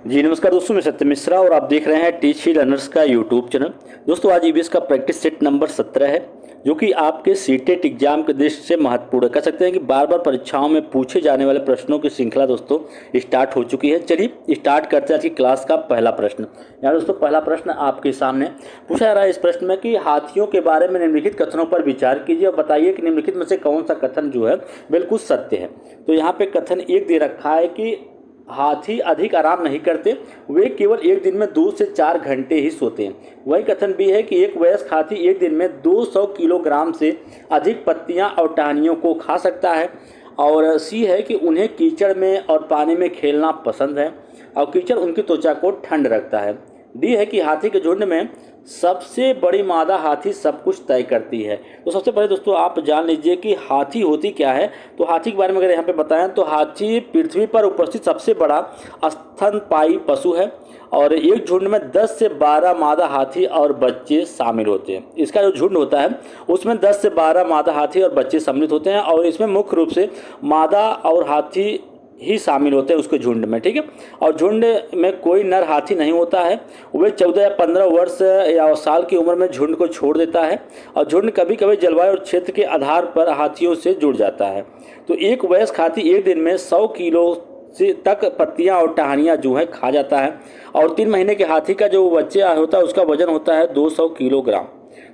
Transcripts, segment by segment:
जी नमस्कार दोस्तों, मैं सत्य मिश्रा और आप देख रहे हैं टीच ही लर्नर्स का यूट्यूब चैनल। दोस्तों आज ईवीएस का प्रैक्टिस सेट नंबर 17 है, जो कि आपके सीटेट एग्जाम के दृष्टि से महत्वपूर्ण है। कह सकते हैं कि बार बार परीक्षाओं में पूछे जाने वाले प्रश्नों की श्रृंखला दोस्तों स्टार्ट हो चुकी है। चलिए स्टार्ट करते हैं आज की क्लास का पहला प्रश्न। यहाँ दोस्तों पहला प्रश्न आपके सामने पूछा जा रहा है इस प्रश्न में कि हाथियों के बारे में निम्नलिखित कथनों पर विचार कीजिए और बताइए कि निम्नलिखित में से कौन सा कथन जो है बिल्कुल सत्य है। तो यहाँ पे कथन एक दे रखा है कि हाथी अधिक आराम नहीं करते, वे केवल एक दिन में 2 से 4 घंटे ही सोते हैं। वही कथन भी है कि एक वयस्क हाथी एक दिन में 200 किलोग्राम से अधिक पत्तियां और टहनियों को खा सकता है। और सी है कि उन्हें कीचड़ में और पानी में खेलना पसंद है और कीचड़ उनकी त्वचा को ठंड रखता है। डी है कि हाथी के झुंड में सबसे बड़ी मादा हाथी सब कुछ तय करती है। तो सबसे पहले दोस्तों आप जान लीजिए कि हाथी होती क्या है। तो हाथी के बारे में अगर यहाँ पे बताएं तो हाथी पृथ्वी पर उपस्थित सबसे बड़ा स्तनपायी पशु है और एक झुंड में 10 से 12 मादा हाथी और बच्चे शामिल होते हैं। इसका जो झुंड होता है उसमें 10 से 12 मादा हाथी और बच्चे सम्मिलित होते हैं और इसमें मुख्य रूप से मादा और हाथी ही शामिल होते हैं उसके झुंड में, ठीक है। और झुंड में कोई नर हाथी नहीं होता है। वह 14 या 15 वर्ष या साल की उम्र में झुंड को छोड़ देता है और झुंड कभी कभी जलवायु और क्षेत्र के आधार पर हाथियों से जुड़ जाता है। तो एक वयस्क हाथी एक दिन में 100 किलो से तक पत्तियां और टहनियां जो है खा जाता है और 3 महीने के हाथी का जो बच्चा होता है उसका वजन होता है 200 किलोग्राम।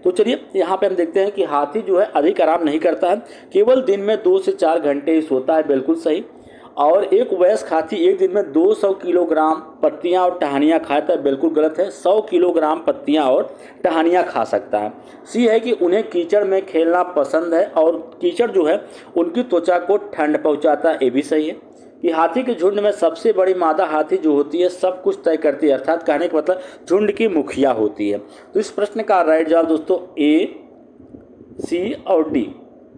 तो चलिए यहाँ पे हम देखते हैं कि हाथी जो है अधिक आराम नहीं करता है, केवल दिन में 2 से 4 घंटे ही सोता है, बिल्कुल सही। और एक वयस्क हाथी एक दिन में 200 किलोग्राम पत्तियां और टहनियां खाता है, बिल्कुल गलत है। 100 किलोग्राम पत्तियां और टहनियां खा सकता है। सी है कि उन्हें कीचड़ में खेलना पसंद है और कीचड़ जो है उनकी त्वचा को ठंड पहुंचाता है, ये भी सही है। कि हाथी के झुंड में सबसे बड़ी मादा हाथी जो होती है सब कुछ तय करती है, अर्थात कहने का मतलब झुंड की मुखिया होती है। तो इस प्रश्न का राइट जवाब दोस्तों ए, सी और डी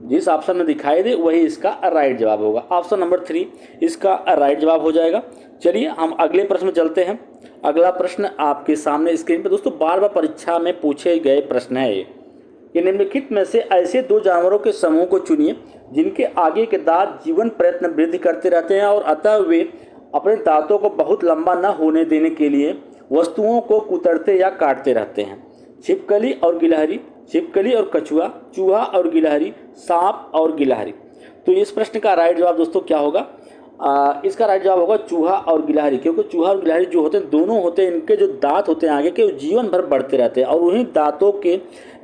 जिस ऑप्शन में दिखाई दे वही इसका राइट जवाब होगा। ऑप्शन नंबर 3 इसका राइट जवाब हो जाएगा। चलिए हम अगले प्रश्न में चलते हैं। अगला प्रश्न आपके सामने स्क्रीन पर दोस्तों बार बार परीक्षा में पूछे गए प्रश्न है ये। निम्नलिखित में से ऐसे 2 जानवरों के समूह को चुनिए जिनके आगे के दांत जीवन प्रयत्न वृद्धि करते रहते हैं और अतः वे अपने दांतों को बहुत लंबा न होने देने के लिए वस्तुओं को कुतरते या काटते रहते हैं। छिपकली और गिलहरी, छिपकली और कछुआ, चूहा और गिलहरी, सांप और गिलहरी। तो इस प्रश्न का राइट जवाब दोस्तों क्या होगा? इसका राइट जवाब होगा चूहा और गिलहरी, क्योंकि चूहा और गिलहरी जो होते हैं दोनों होते हैं, इनके जो दांत होते हैं आगे के वो जीवन भर बढ़ते रहते हैं और उन्हीं दांतों के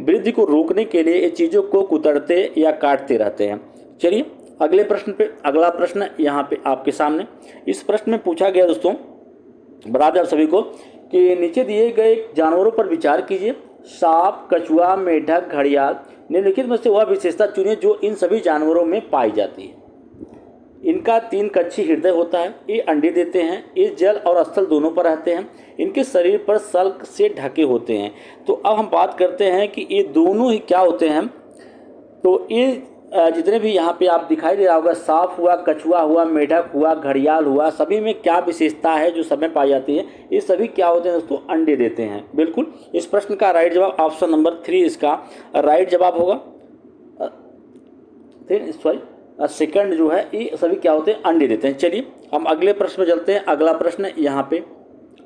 वृद्धि को रोकने के लिए ये चीज़ों को कुतरते या काटते रहते हैं। चलिए अगले प्रश्न पे, अगला प्रश्न यहाँ पे आपके सामने। इस प्रश्न में पूछा गया दोस्तों, बता दें आप सभी को कि नीचे दिए गए जानवरों पर विचार कीजिए। सांप, कछुआ, मेढक, घड़ियाल, निम्नलिखित में से वह विशेषता चुनिए जो इन सभी जानवरों में पाई जाती है। इनका 3 कक्षी हृदय होता है, ये अंडे देते हैं, ये जल और स्थल दोनों पर रहते हैं, इनके शरीर पर सल्क से ढके होते हैं। तो अब हम बात करते हैं कि ये दोनों ही क्या होते हैं। तो ये जितने भी यहाँ पे आप दिखाई दे रहा होगा, सांप हुआ, कछुआ हुआ, मेढक हुआ, घड़ियाल हुआ, सभी में क्या विशेषता है जो सब में पाई जाती है? ये सभी क्या होते हैं दोस्तों? अंडे देते हैं, बिल्कुल। इस प्रश्न का राइट जवाब ऑप्शन नंबर 3 इसका राइट जवाब होगा। सेकंड जो है ये सभी क्या होते हैं? अंडे देते हैं। चलिए हम अगले प्रश्न में चलते हैं। अगला प्रश्न यहाँ पे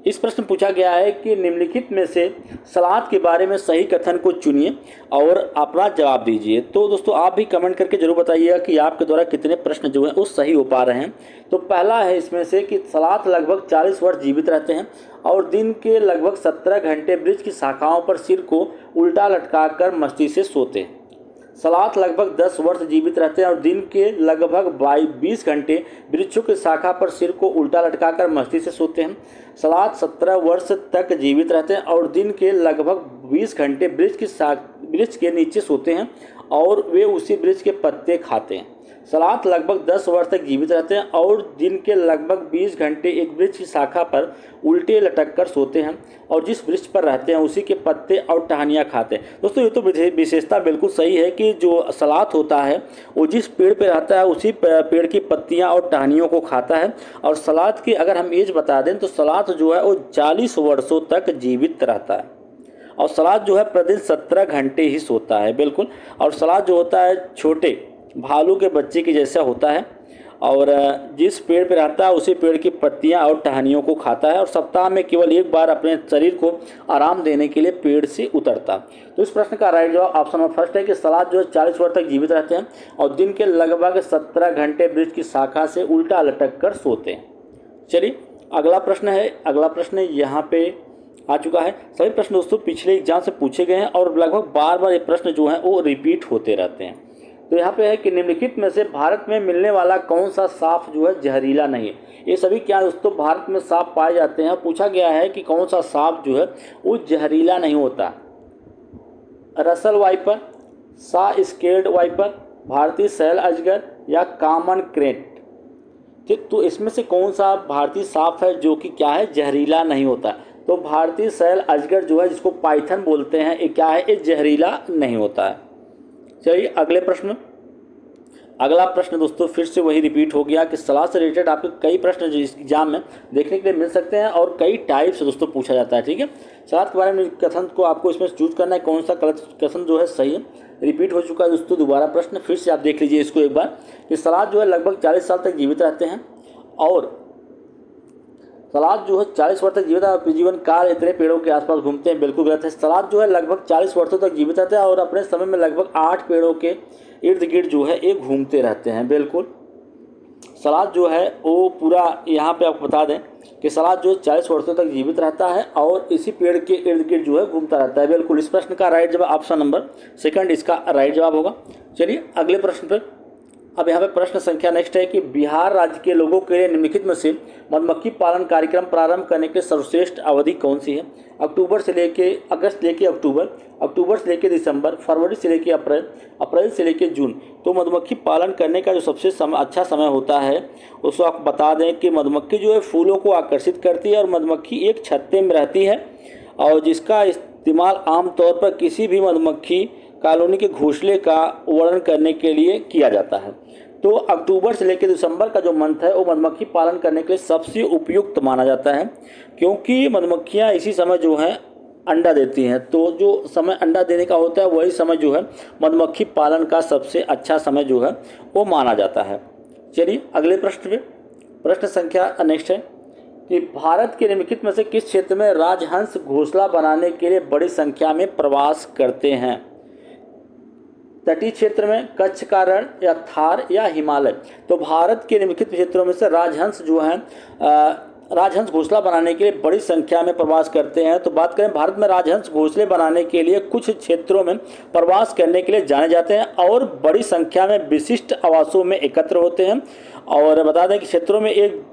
इस प्रश्न में पूछा गया है कि निम्नलिखित में से सलाद के बारे में सही कथन को चुनिए और अपना जवाब दीजिए। तो दोस्तों आप भी कमेंट करके जरूर बताइएगा कि आपके द्वारा कितने प्रश्न जो हैं वो सही हो पा रहे हैं। तो पहला है इसमें से कि सलाद लगभग 40 वर्ष जीवित रहते हैं और दिन के लगभग 17 घंटे वृक्ष की शाखाओं पर सिर को उल्टा लटकाकर मस्ती से सोते हैं। सलाद लगभग 10 वर्ष जीवित रहते हैं और दिन के लगभग 20 घंटे वृक्षों की शाखा पर सिर को उल्टा लटकाकर मस्ती से सोते हैं। सलाद 17 वर्ष तक जीवित रहते हैं और दिन के लगभग 20 घंटे वृक्ष के नीचे सोते हैं और वे उसी वृक्ष के पत्ते खाते हैं। सलाद लगभग 10 वर्ष तक जीवित रहते हैं और दिन के लगभग 20 घंटे एक वृक्ष की शाखा पर उल्टे लटक कर सोते हैं और जिस वृक्ष पर रहते हैं उसी के पत्ते और टहनियाँ खाते हैं। दोस्तों ये तो विशेषता बिल्कुल सही है कि जो सलाद होता है वो जिस पेड़ पे रहता है उसी पेड़ की पत्तियाँ और टहनियों को खाता है। और सलाद की अगर हम एज बता दें तो सलाद जो है वो 40 वर्षों तक जीवित रहता है और सलाद जो है प्रतिदिन 17 घंटे ही सोता है, बिल्कुल। और सलाद जो होता है छोटे भालू के बच्चे की जैसा होता है और जिस पेड़ पर रहता है उसी पेड़ की पत्तियां और टहनियों को खाता है और सप्ताह में केवल एक बार अपने शरीर को आराम देने के लिए पेड़ से उतरता। तो इस प्रश्न का राइट जवाब ऑप्शन नंबर फर्स्ट है कि सलाद जो है 40 वर्ष तक जीवित रहते हैं और दिन के लगभग 17 घंटे वृक्ष की शाखा से उल्टा लटक कर सोते हैं। चलिए अगला प्रश्न यहाँ पे आ चुका है। सभी प्रश्न दोस्तों पिछले एग्जाम से पूछे गए हैं और लगभग बार बार ये प्रश्न जो हैं वो रिपीट होते रहते हैं। तो यहाँ पे है कि निम्नलिखित में से भारत में मिलने वाला कौन सा सांप जो है जहरीला नहीं है। ये सभी क्या दोस्तों भारत में सांप पाए जाते हैं। पूछा गया है कि कौन सा सांप जो है वो जहरीला नहीं होता। रसल वाइपर, सा स्केल्ड वाइपर, भारतीय सैल अजगर या कॉमन क्रेट। ठीक, तो इसमें से कौन सा भारतीय सांप है जो कि क्या है जहरीला नहीं होता। तो भारतीय सैल अजगर जो है जिसको पाइथन बोलते हैं ये क्या है, ये जहरीला नहीं होता है। चलिए अगला प्रश्न दोस्तों फिर से वही रिपीट हो गया कि सलाद से रिलेटेड आपके कई प्रश्न जो इस एग्जाम में देखने के लिए मिल सकते हैं और कई टाइप से दोस्तों पूछा जाता है। ठीक है, सलाद के बारे में कथन को आपको इसमें चूज करना है कौन सा कथन जो है सही है। रिपीट हो चुका है दोस्तों। दोबारा प्रश्न फिर से आप देख लीजिए इसको एक बार कि सलाद जो है लगभग 40 साल तक जीवित रहते हैं और सलाद जो है 40 वर्ष तक जीवित है और जीवन काल इतने पेड़ों के आसपास घूमते हैं। बिल्कुल गलत है। सलाद जो है लगभग 40 वर्षों तक जीवित रहते हैं और अपने समय में लगभग 8 पेड़ों के इर्द गिर्द जो है एक घूमते रहते हैं। बिल्कुल सलाद जो है वो पूरा यहाँ पे आपको बता दें कि सलाद जो 40 वर्षों तक जीवित रहता है और इसी पेड़ के इर्द गिर्द जो है घूमता रहता है। बिल्कुल इस प्रश्न का राइट जवाब ऑप्शन नंबर सेकंड इसका राइट जवाब होगा। चलिए अगले प्रश्न पर। अब यहाँ पे प्रश्न संख्या नेक्स्ट है कि बिहार राज्य के लोगों के लिए निम्नलिखित में से मधुमक्खी पालन कार्यक्रम प्रारंभ करने के सर्वश्रेष्ठ अवधि कौन सी है। अक्टूबर से लेके अगस्त लेके अक्टूबर, अक्टूबर से लेके दिसंबर, फरवरी से लेके अप्रैल, अप्रैल से लेके जून। तो मधुमक्खी पालन करने का जो सबसे अच्छा समय होता है उसको आप बता दें कि मधुमक्खी जो है फूलों को आकर्षित करती है और मधुमक्खी एक छत्ते में रहती है और जिसका इस्तेमाल आमतौर पर किसी भी मधुमक्खी कॉलोनी के घोंसले का वर्णन करने के लिए किया जाता है। तो अक्टूबर से लेकर दिसंबर का जो मंथ है वो मधुमक्खी पालन करने के लिए सबसे उपयुक्त माना जाता है क्योंकि मधुमक्खियाँ इसी समय जो है अंडा देती हैं। तो जो समय अंडा देने का होता है वही समय जो है मधुमक्खी पालन का सबसे अच्छा समय जो है वो माना जाता है। चलिए अगले प्रश्न पे। प्रश्न संख्या नेक्स्ट है कि भारत के निम्नलिखित में से किस क्षेत्र में राजहंस घोंसला बनाने के लिए बड़ी संख्या में प्रवास करते हैं। तटीय क्षेत्र में, कच्छ का रण या थार या हिमालय। तो भारत के निम्नलिखित क्षेत्रों में से राजहंस जो हैं राजहंस घोंसला बनाने के लिए बड़ी संख्या में प्रवास करते हैं। तो बात करें भारत में राजहंस घोंसले बनाने के लिए कुछ क्षेत्रों में प्रवास करने के लिए जाने जाते हैं और बड़ी संख्या में विशिष्ट आवासों में एकत्र होते हैं। और बता दें कि क्षेत्रों में एक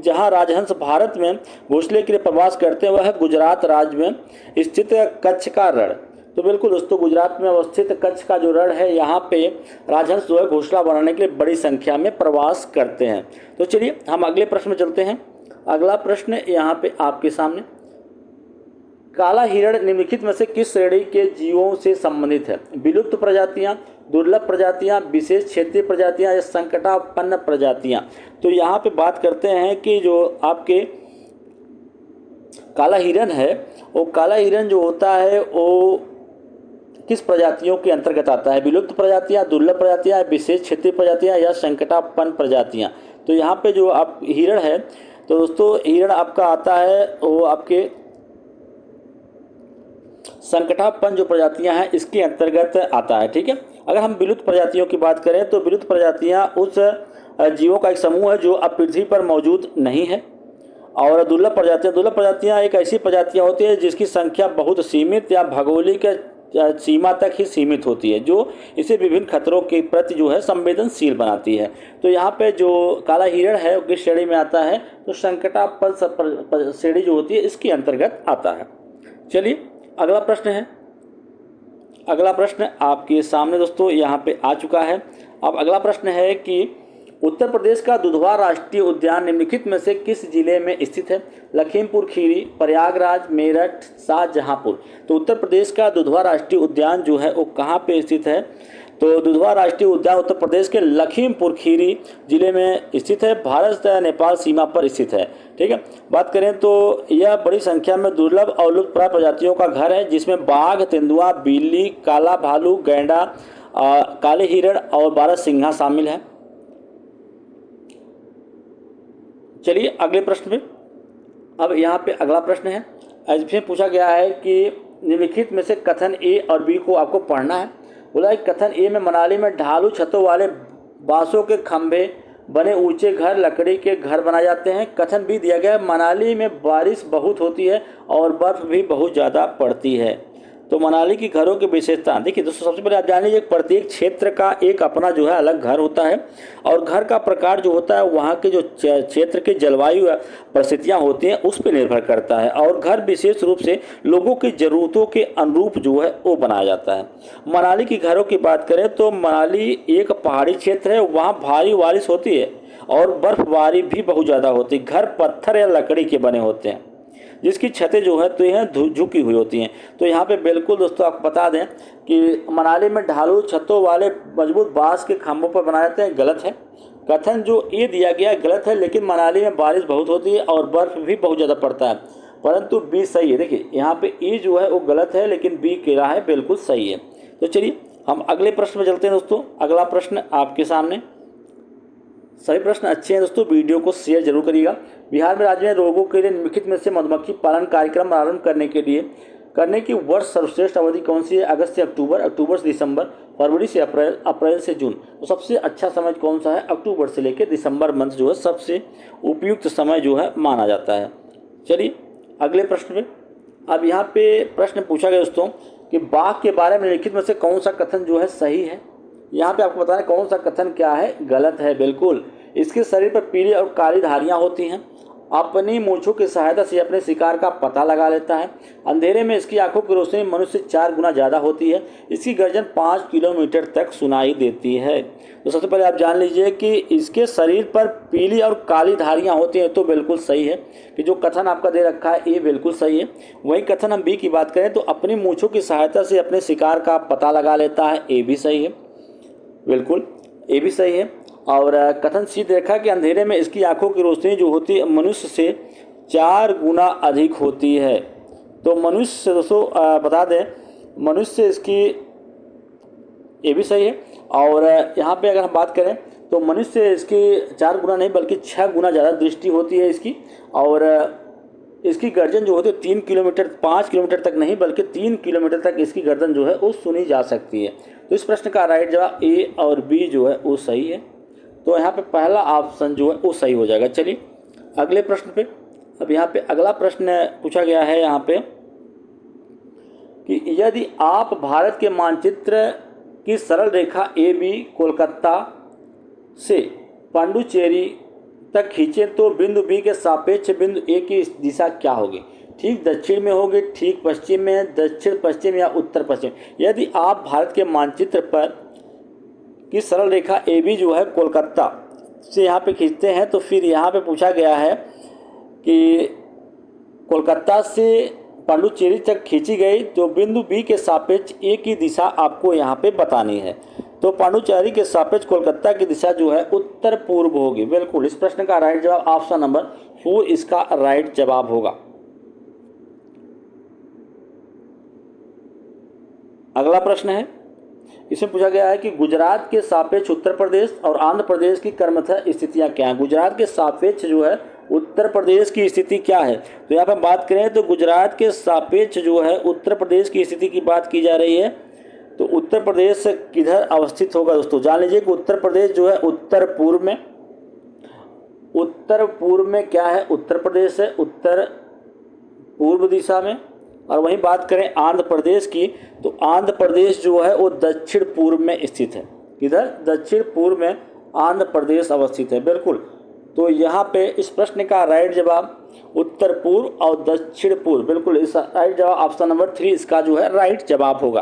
जहां राजहंस भारत में घोंसले के लिए प्रवास करते हैं वह है गुजरात राज्य में स्थित कच्छ का रण। तो बिल्कुल दोस्तों गुजरात में अवस्थित कच्छ का जो रण है यहाँ पे राजहंस जो है घोंसला बनाने के लिए बड़ी संख्या में प्रवास करते हैं। तो चलिए हम अगले प्रश्न में चलते हैं। अगला प्रश्न यहाँ पे आपके सामने, काला हिरण निम्नलिखित में से किस श्रेणी के जीवों से संबंधित है। विलुप्त प्रजातियाँ, दुर्लभ प्रजातियाँ, विशेष क्षेत्रीय प्रजातियाँ या संकटापन्न प्रजातियाँ। तो यहाँ पे बात करते हैं कि जो आपके काला हिरण है वो काला हिरण जो होता है वो किस प्रजातियों के अंतर्गत आता है। विलुप्त प्रजातियां, दुर्लभ प्रजातियां, विशेष क्षेत्रीय प्रजातियां या संकटापन्न प्रजातियां। तो यहाँ पे जो आप हिरण है तो दोस्तों हिरण आपका आता है वो आपके संकटापन्न जो प्रजातियां हैं इसके अंतर्गत आता है। ठीक है, अगर हम विलुप्त प्रजातियों की बात करें तो विलुप्त प्रजातियां उस जीवों का एक समूह है जो अब पृथ्वी पर मौजूद नहीं है। और दुर्लभ प्रजातियां एक ऐसी प्रजातियां होती है जिसकी संख्या बहुत सीमित या भौगोलिक सीमा तक ही सीमित होती है जो इसे विभिन्न खतरों के प्रति जो है संवेदनशील बनाती है। तो यहाँ पे जो काला हिरण है वो किस श्रेणी में आता है तो संकटापन्न श्रेणी जो होती है इसके अंतर्गत आता है। चलिए अगला प्रश्न है। अगला प्रश्न आपके सामने दोस्तों यहाँ पे आ चुका है। अब अगला प्रश्न है कि उत्तर प्रदेश का दुधवा राष्ट्रीय उद्यान निम्नलिखित में से किस जिले में स्थित है। लखीमपुर खीरी, प्रयागराज, मेरठ, शाहजहांपुर। तो उत्तर प्रदेश का दुधवा राष्ट्रीय उद्यान जो है वो कहाँ पे स्थित है तो दुधवा राष्ट्रीय उद्यान उत्तर प्रदेश के लखीमपुर खीरी जिले में स्थित है, भारत नेपाल सीमा पर स्थित है। ठीक है, बात करें तो यह बड़ी संख्या में दुर्लभ और लुप्तप्राय प्रजातियों का घर है जिसमें बाघ, तेंदुआ, बिल्ली, काला भालू, गैंडा, काले हिरण और बारहसिंघा शामिल है। चलिए अगले प्रश्न पे। अब यहाँ पे अगला प्रश्न है, इसमें पूछा गया है कि निम्नलिखित में से कथन ए और बी को आपको पढ़ना है। बोला है कथन ए में मनाली में ढालू छतों वाले बांसों के खंभे बने ऊंचे घर लकड़ी के घर बनाए जाते हैं। कथन बी दिया गया है मनाली में बारिश बहुत होती है और बर्फ़ भी बहुत ज़्यादा पड़ती है। तो मनाली की घरों की विशेषता देखिए दोस्तों, सबसे पहले आप जान लीजिए प्रत्येक क्षेत्र का एक अपना जो है अलग घर होता है और घर का प्रकार जो होता है वहाँ के जो क्षेत्र की जलवायु परिस्थितियाँ होती हैं उस पर निर्भर करता है और घर विशेष रूप से लोगों की ज़रूरतों के अनुरूप जो है वो बनाया जाता है। मनाली की घरों की बात करें तो मनाली एक पहाड़ी क्षेत्र है, वहाँ भारी बारिश होती है और बर्फबारी भी बहुत ज़्यादा होती है। घर पत्थर या लकड़ी के बने होते हैं जिसकी छतें जो है तो यह झुकी हुई होती हैं। तो यहाँ पे बिल्कुल दोस्तों आपको बता दें कि मनाली में ढालू छतों वाले मजबूत बांस के खंभों पर बनाए जाते हैं, गलत है। कथन जो ये दिया गया गलत है, लेकिन मनाली में बारिश बहुत होती है और बर्फ़ भी बहुत ज़्यादा पड़ता है, परंतु बी सही है। देखिए यहाँ पे ए जो है वो गलत है लेकिन बी कह रहा है बिल्कुल सही है। तो चलिए हम अगले प्रश्न में चलते हैं दोस्तों। अगला प्रश्न आपके सामने, सभी प्रश्न अच्छे हैं दोस्तों, वीडियो को शेयर जरूर करिएगा। बिहार में राज्य में रोगों के लिए निम्नलिखित में से मधुमक्खी पालन कार्यक्रम आरंभ करने की वर्ष सर्वश्रेष्ठ अवधि कौन सी है? अगस्त से अक्टूबर, अक्टूबर से दिसंबर, फरवरी से अप्रैल, अप्रैल से जून। तो सबसे अच्छा समय कौन सा है? अक्टूबर से लेकर दिसंबर मंथ जो है सबसे उपयुक्त समय जो है माना जाता है। चलिए अगले प्रश्न पे। अब यहाँ पे प्रश्न पूछा गया दोस्तों कि बाघ के बारे में लिखित में से कौन सा कथन जो है सही है। यहाँ पे आपको बताना कौन सा कथन क्या है गलत है। बिल्कुल, इसके शरीर पर पीली और काली धारियाँ होती हैं, अपनी मूंछों की सहायता से अपने शिकार का पता लगा लेता है, अंधेरे में इसकी आंखों की रोशनी मनुष्य से 4 गुना ज़्यादा होती है, इसकी गर्जन 5 किलोमीटर तक सुनाई देती है। तो सबसे पहले आप जान लीजिए कि इसके शरीर पर पीली और काली धारियाँ होती हैं, तो बिल्कुल सही है कि जो कथन आपका दे रखा है ये बिल्कुल सही है। वही कथन हम बी की बात करें तो अपनी मूंछों की सहायता से अपने शिकार का पता लगा लेता है, ये भी सही है, बिल्कुल ये भी सही है। और कथन सी देखा कि अंधेरे में इसकी आंखों की रोशनी जो होती है मनुष्य से 4 गुना अधिक होती है। तो मनुष्य दोस्तों बता दें मनुष्य इसकी, ये भी सही है। और यहाँ पे अगर हम बात करें तो मनुष्य इसकी 4 गुना नहीं बल्कि 6 गुना ज़्यादा दृष्टि होती है इसकी, और इसकी गर्जन जो होती है 3 किलोमीटर, 5 किलोमीटर तक नहीं बल्कि 3 किलोमीटर तक इसकी गर्दन जो है वो सुनी जा सकती है। तो इस प्रश्न का राइट जवाब ए और बी जो है वो सही है। तो यहाँ पे पहला ऑप्शन जो है वो सही हो जाएगा। चलिए अगले प्रश्न पे। अब यहाँ पे अगला प्रश्न पूछा गया है यहाँ पे कि यदि आप भारत के मानचित्र की सरल रेखा ए बी कोलकाता से पांडुचेरी तक खींचे तो बिंदु बी के सापेक्ष बिंदु ए की दिशा क्या होगी? ठीक दक्षिण में होगी, ठीक पश्चिम में, दक्षिण पश्चिम या उत्तर पश्चिम। यदि आप भारत के मानचित्र पर की सरल रेखा ए बी जो है कोलकाता से यहाँ पे खींचते हैं तो फिर यहाँ पे पूछा गया है कि कोलकाता से पांडुचेरी तक खींची गई तो बिंदु बी के सापेक्ष ए की दिशा आपको यहाँ पे बतानी है। तो पांडुचेरी के सापेक्ष कोलकाता की दिशा जो है उत्तर पूर्व होगी। बिल्कुल, इस प्रश्न का राइट जवाब ऑप्शन नंबर 4 इसका राइट जवाब होगा। अगला प्रश्न है, इसमें पूछा गया है कि गुजरात के सापेक्ष उत्तर प्रदेश और आंध्र प्रदेश की क्रमशः स्थितियां क्या हैं? गुजरात के सापेक्ष जो है उत्तर प्रदेश की स्थिति क्या है? तो यहाँ पर बात करें तो गुजरात के सापेक्ष जो है उत्तर प्रदेश की स्थिति की बात की जा रही है। तो उत्तर प्रदेश किधर अवस्थित होगा दोस्तों? जान लीजिए कि उत्तर प्रदेश जो है उत्तर पूर्व में क्या है? उत्तर प्रदेश है उत्तर पूर्व दिशा में। और वहीं बात करें आंध्र प्रदेश की तो आंध्र प्रदेश जो है वो दक्षिण पूर्व में स्थित है। इधर दक्षिण पूर्व में आंध्र प्रदेश अवस्थित है। बिल्कुल, तो यहाँ पे इस प्रश्न का राइट जवाब उत्तर पूर्व और दक्षिण पूर्व, बिल्कुल इस राइट जवाब ऑप्शन नंबर 3 इसका जो है राइट जवाब होगा।